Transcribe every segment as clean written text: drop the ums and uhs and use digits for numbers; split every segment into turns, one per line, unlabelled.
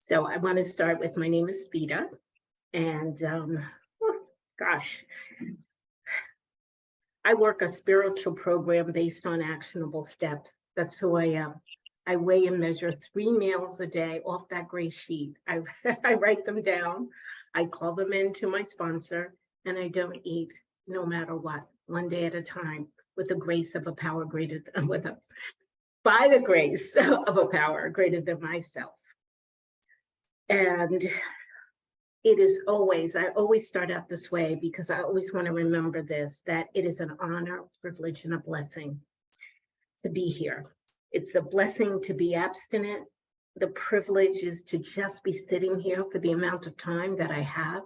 So I want to start with my name is Theda, and gosh, I work a spiritual program based on actionable steps. That's who I am. I weigh and measure 3 meals a day off that gray sheet. I write them down. I call them in to my sponsor, and I don't eat no matter what, one day at a time, with the grace of a power greater than, by the grace of a power greater than myself. And it is always, I always start out this way because I always want to remember this, that it is an honor, privilege, and a blessing to be here. It's a blessing to be abstinent. The privilege is to just be sitting here for the amount of time that I have.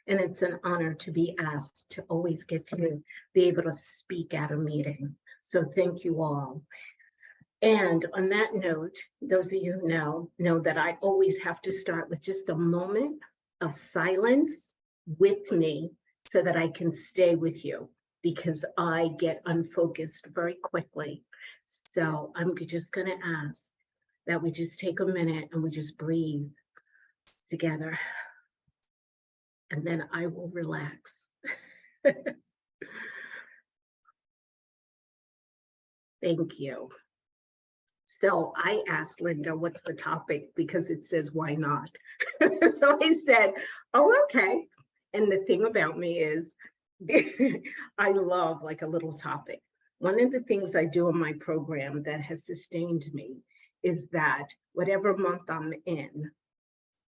And it's an honor to be asked to always get to be able to speak at a meeting. So thank you all. And on that note, those of you who know that I always have to start with just a moment of silence with me so that I can stay with you, because I get unfocused very quickly. So I'm just going to ask that we just take a minute and we just breathe together, and then I will relax. Thank you. So I asked Linda, what's the topic? Because it says, why not? So I said, oh, okay. And the thing about me is I love like a little topic. One of the things I do in my program that has sustained me is that whatever month I'm in,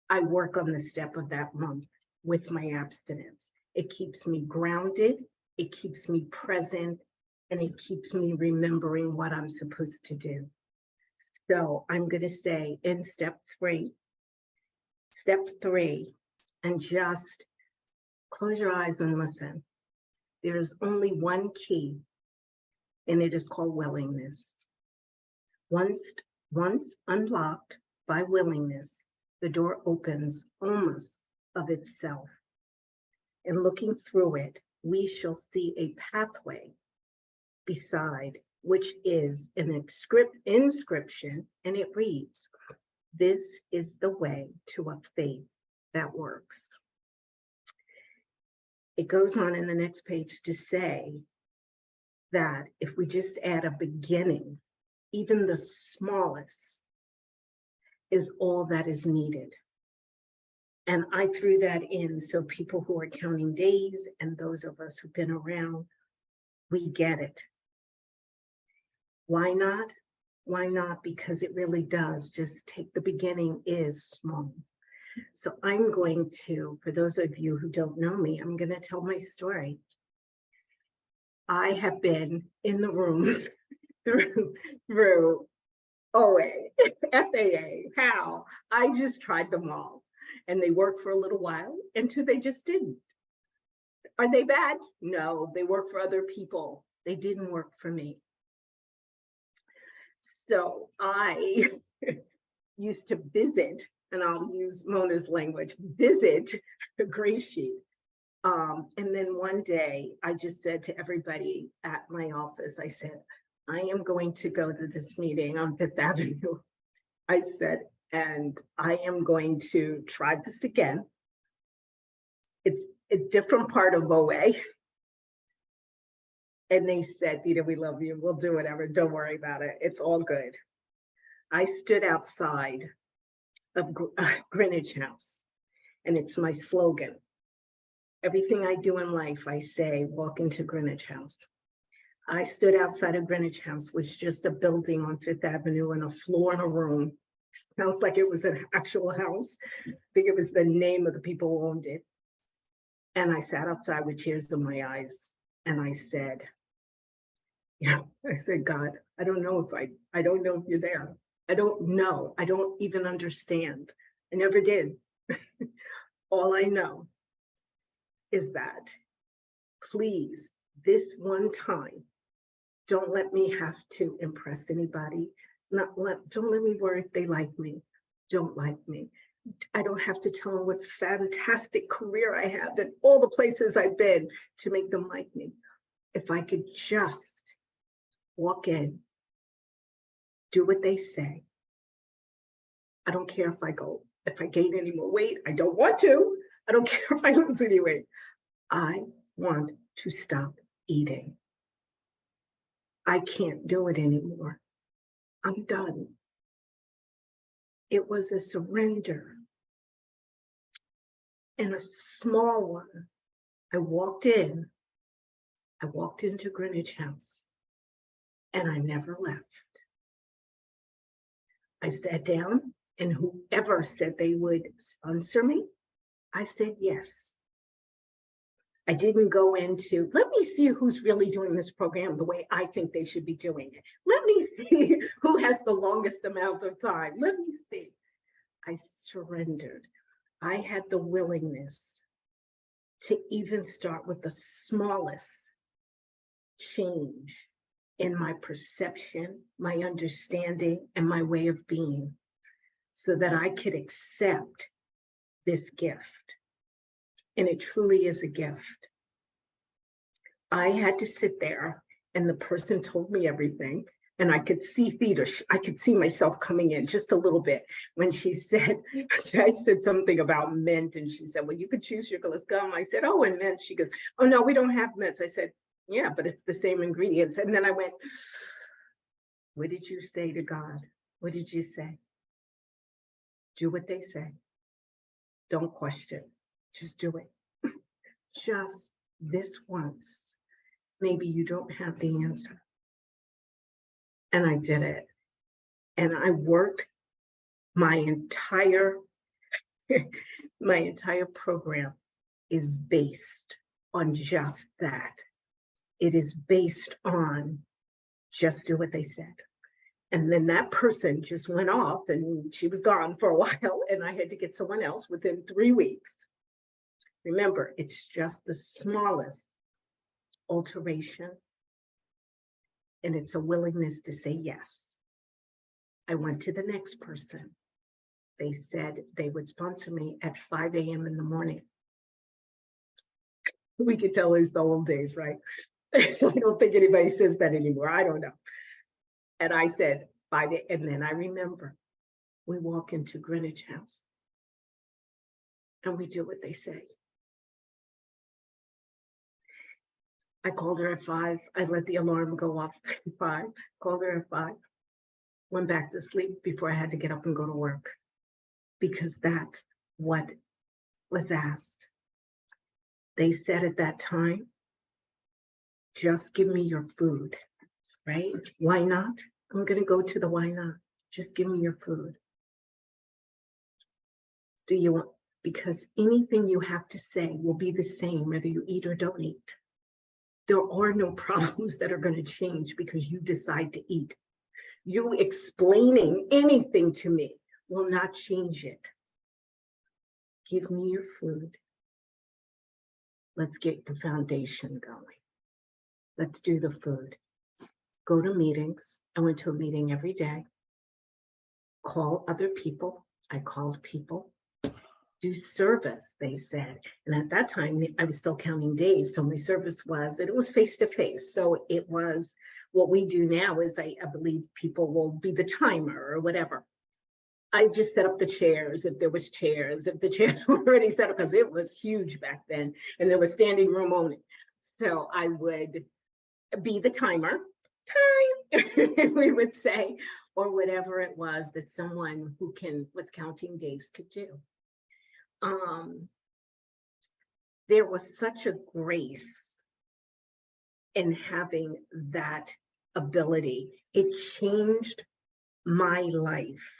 I work on the step of that month with my abstinence. It keeps me grounded, it keeps me present, and it keeps me remembering what I'm supposed to do. So I'm going to say in step three, and just close your eyes and listen. There's only one key, and it is called willingness. Once unlocked by willingness, the door opens almost of itself. And looking through it, we shall see a pathway beside, which is an inscription, and it reads, "This is the way to a faith that works." It goes on in the next page to say that if we just add a beginning, even the smallest, is all that is needed. And I threw that in so people who are counting days and those of us who've been around, we get it. Why not? Why not? Because it really does just take, the beginning is small. So I'm going to, for those of you who don't know me, I'm going to tell my story. I have been in the rooms through OA, FAA, how I just tried them all. And they worked for a little while until they just didn't. Are they bad? No, they work for other people. They didn't work for me. So I used to visit, and I'll use Mona's language, visit the gray sheet. And then one day I just said to everybody at my office, I said, I am going to go to this meeting on 5th Avenue. I said, and I am going to try this again. It's a different part of OA. And they said, Theda, we love you. We'll do whatever. Don't worry about it. It's all good. I stood outside of Greenwich House, and it's my slogan. Everything I do in life, I say, walk into Greenwich House. I stood outside of Greenwich House, which was just a building on 5th Avenue and a floor and a room. Sounds like it was an actual house. I think it was the name of the people who owned it. And I sat outside with tears in my eyes. And I said, I said, God, I don't know if you're there. I don't know. I don't even understand. I never did. All I know is that, please, this one time, don't let me have to impress anybody. Don't let me worry if they like me. Don't like me. I don't have to tell them what fantastic career I have and all the places I've been to make them like me. If I could just walk in, do what they say, I don't care if I gain any more weight. I don't want to. I don't care if I lose any weight. I want to stop eating. I can't do it anymore. I'm done. It was a surrender, and a small one. I walked into Greenwich House, and I never left. I sat down, and whoever said they would sponsor me, I said yes. I didn't go into, let me see who's really doing this program the way I think they should be doing it. Let me see who has the longest amount of time. Let me see. I surrendered. I had the willingness to even start with the smallest change in my perception, my understanding, and my way of being, so that I could accept this gift. And it truly is a gift. I had to sit there, and the person told me everything, and I could see Theda. I could see myself coming in just a little bit when she said, I said something about mint, and she said, well, you could choose your gum. I said, oh, and mint. She goes, oh, no, we don't have mints. I said, yeah, but it's the same ingredients. And then I went, what did you say to God? What did you say? Do what they say. Don't question. Just do it. Just this once. Maybe you don't have the answer. And I did it. And I worked my entire program is based on just that. It is based on just do what they said. And then that person just went off, and she was gone for a while, and I had to get someone else within 3 weeks. Remember, it's just the smallest alteration, and it's a willingness to say yes. I went to the next person. They said they would sponsor me at 5 a.m. in the morning. We could tell it's the old days, right? I don't think anybody says that anymore. I don't know. And I said 5 a.m. And then I remember we walk into Greenwich House and we do what they say. I called her at 5. I let the alarm go off at 5. Called her at 5. Went back to sleep before I had to get up and go to work, because that's what was asked. They said at that time, just give me your food, right? Why not? I'm going to go to the why not. Just give me your food. Do you want? Because anything you have to say will be the same whether you eat or don't eat. There are no problems that are going to change because you decide to eat. You explaining anything to me will not change it. Give me your food. Let's get the foundation going. Let's do the food. Go to meetings. I went to a meeting every day. Call other people. I called people. Do service, they said. And at that time, I was still counting days. So my service was, and it was face-to-face. So it was, what we do now is I believe people will be the timer or whatever. I just set up the chairs if there was chairs, if the chairs were already set up, because it was huge back then and there was standing room only. So I would be the timer, time, we would say, or whatever it was that someone who was counting days could do. There was such a grace in having that ability. It changed my life.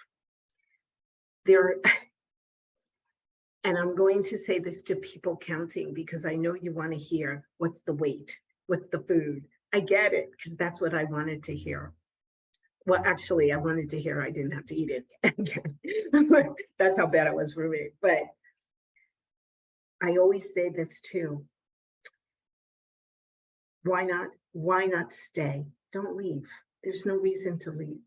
And I'm going to say this to people counting, because I know you want to hear what's the weight, what's the food. I get it, because that's what I wanted to hear. Well, actually, I wanted to hear I didn't have to eat it again. That's how bad it was for me. But I always say this too. Why not stay? Don't leave. There's no reason to leave.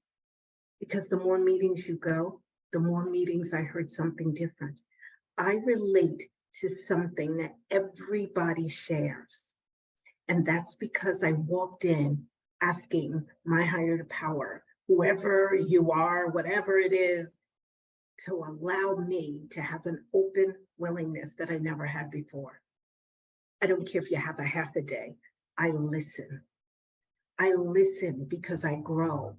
Because the more meetings you go, the more meetings I heard something different. I relate to something that everybody shares. And that's because I walked in asking my higher power, whoever you are, whatever it is, to allow me to have an open willingness that I never had before. I don't care if you have a half a day. I listen. I listen because I grow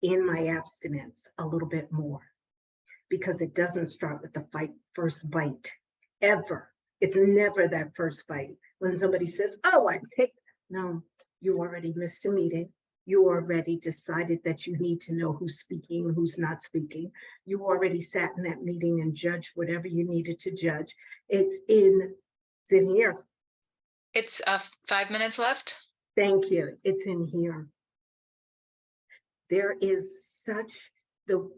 in my abstinence a little bit more, because it doesn't start with the first bite, ever. It's never that first bite. When somebody says, oh, I picked, no, you already missed a meeting. You already decided that you need to know who's speaking, who's not speaking. You already sat in that meeting and judged whatever you needed to judge. It's in here.
It's 5 minutes left.
Thank you. It's in here. There is such the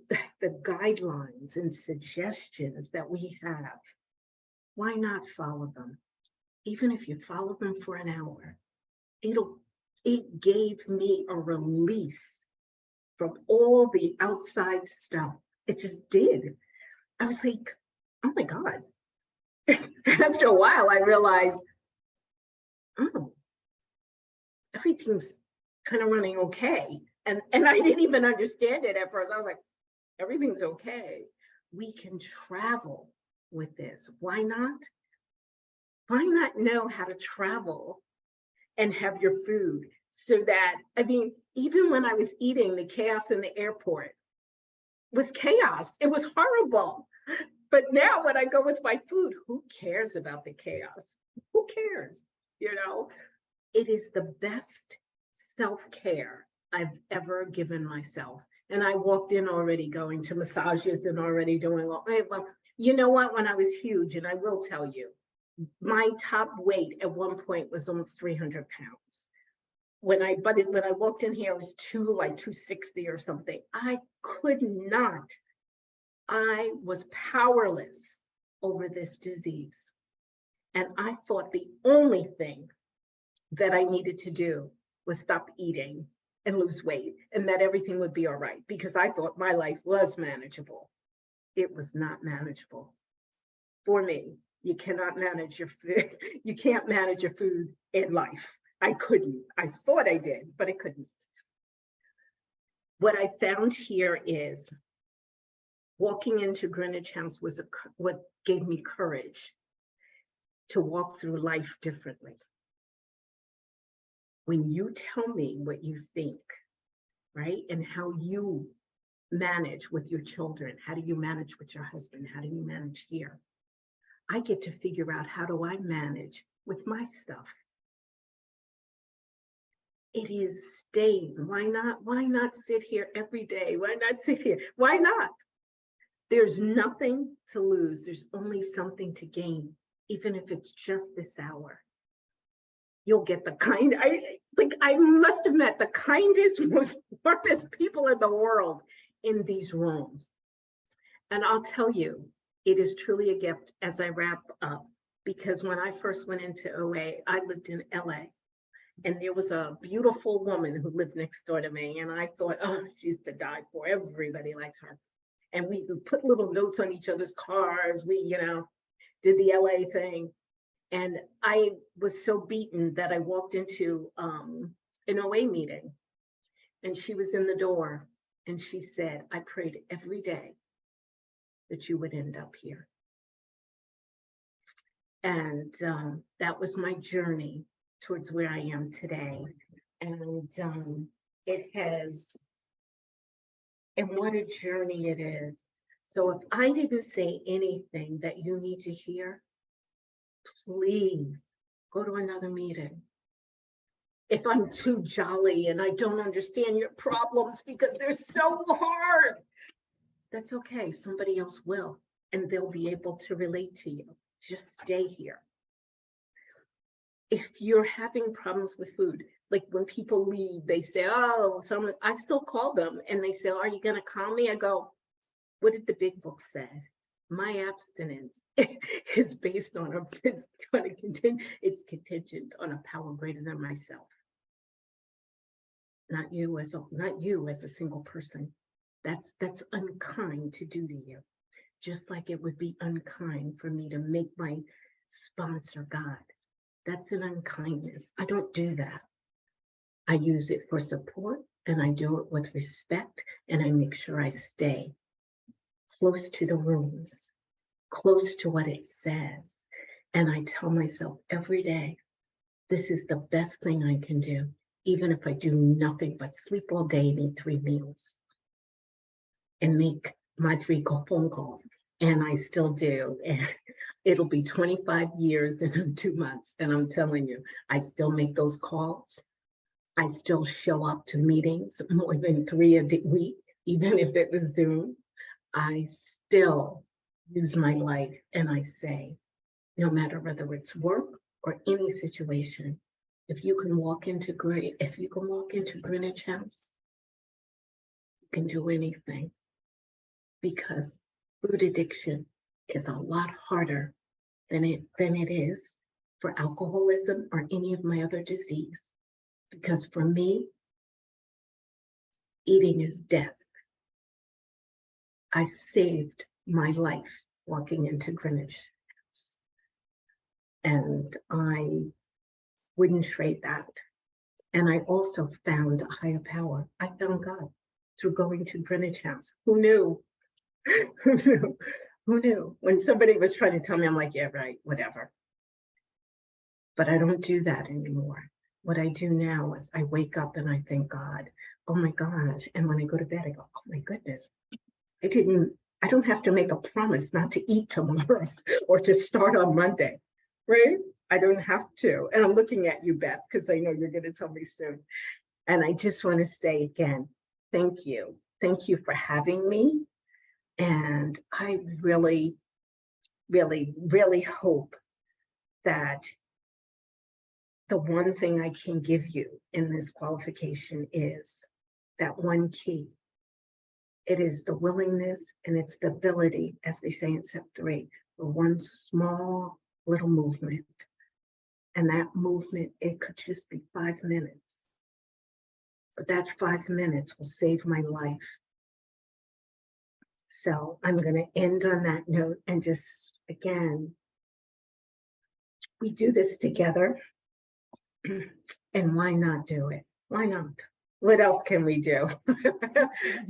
guidelines and suggestions that we have. Why not follow them? Even if you follow them for an hour, it gave me a release from all the outside stuff. It just did. I was like, oh my God. After a while, I realized, oh, everything's kind of running okay. And I didn't even understand it at first. I was like, everything's okay. We can travel with this. Why not? Why not know how to travel and have your food so that, I mean, even when I was eating, the chaos in the airport was chaos. It was horrible. But now when I go with my food, who cares about the chaos? Who cares? You know, it is the best self-care I've ever given myself. And I walked in already going to massages and already doing all, well, you know what, when I was huge, and I will tell you, my top weight at one point was almost 300 pounds. When I walked in here, I was 260 or something. I could not. I was powerless over this disease. And I thought the only thing that I needed to do was stop eating and lose weight, and that everything would be all right, because I thought my life was manageable. It was not manageable for me. You cannot manage your food. You can't manage your food in life. I couldn't. I thought I did, but I couldn't. What I found here is walking into Greenwich House was what gave me courage to walk through life differently. When you tell me what you think, right, and how you manage with your children, how do you manage with your husband, how do you manage here? I get to figure out, how do I manage with my stuff? It is staying. Why not sit here every day? Why not sit here? Why not? There's nothing to lose. There's only something to gain, even if it's just this hour. You'll get the kind, I must have met the kindest, most smartest people in the world in these rooms. And I'll tell you, it is truly a gift as I wrap up, because when I first went into OA, I lived in LA, and there was a beautiful woman who lived next door to me. And I thought, oh, she's to die for. Everybody likes her. And we put little notes on each other's cars. We, did the LA thing. And I was so beaten that I walked into an OA meeting, and she was in the door, and she said, I prayed every day that you would end up here. And that was my journey towards where I am today. And and what a journey it is. So if I didn't say anything that you need to hear, please go to another meeting. If I'm too jolly and I don't understand your problems because they're so hard, that's okay. Somebody else will, and they'll be able to relate to you. Just stay here. If you're having problems with food, like when people leave, they say, oh, I still call them and they say, are you going to call me? I go, what did the big book say? My abstinence is based on it's contingent on a power greater than myself. Not you as a single person. That's unkind to do to you. Just like it would be unkind for me to make my sponsor God. That's an unkindness. I don't do that. I use it for support, and I do it with respect, and I make sure I stay close to the rooms, close to what it says. And I tell myself every day, this is the best thing I can do, even if I do nothing but sleep all day and eat 3 meals and make my 3 phone calls. And I still do. And it'll be 25 years in 2 months. And I'm telling you, I still make those calls. I still show up to meetings more than 3 a week, even if it was Zoom. I still use my life, and I say, no matter whether it's work or any situation, if you can walk into Greenwich House, you can do anything, because food addiction is a lot harder than it is for alcoholism or any of my other disease. Because for me, eating is death. I saved my life walking into Greenwich House, and I wouldn't trade that. And I also found a higher power. I found God through going to Greenwich House. Who knew? Who knew? Who knew? When somebody was trying to tell me, I'm like, yeah, right, whatever. But I don't do that anymore. What I do now is I wake up and I thank God, oh my gosh. And when I go to bed, I go, oh my goodness, I don't have to make a promise not to eat tomorrow or to start on Monday, right? I don't have to. And I'm looking at you, Beth, because I know you're going to tell me soon. And I just want to say again, thank you. Thank you for having me. And I really, really, really hope that the one thing I can give you in this qualification is that one key. It is the willingness and it's the ability, as they say in step 3, for one small little movement. And that movement, it could just be 5 minutes. But that 5 minutes will save my life. So I'm going to end on that note and just, again, we do this together. And why not do it? Why not? What else can we do?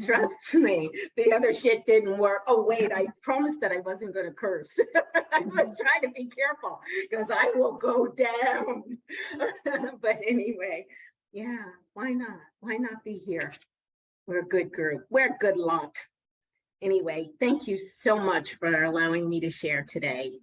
Trust me, the other shit didn't work. Oh, wait, I promised that I wasn't going to curse. I was trying to be careful because I will go down. But anyway, yeah, why not? Why not be here? We're a good group. We're a good lot. Anyway, thank you so much for allowing me to share today.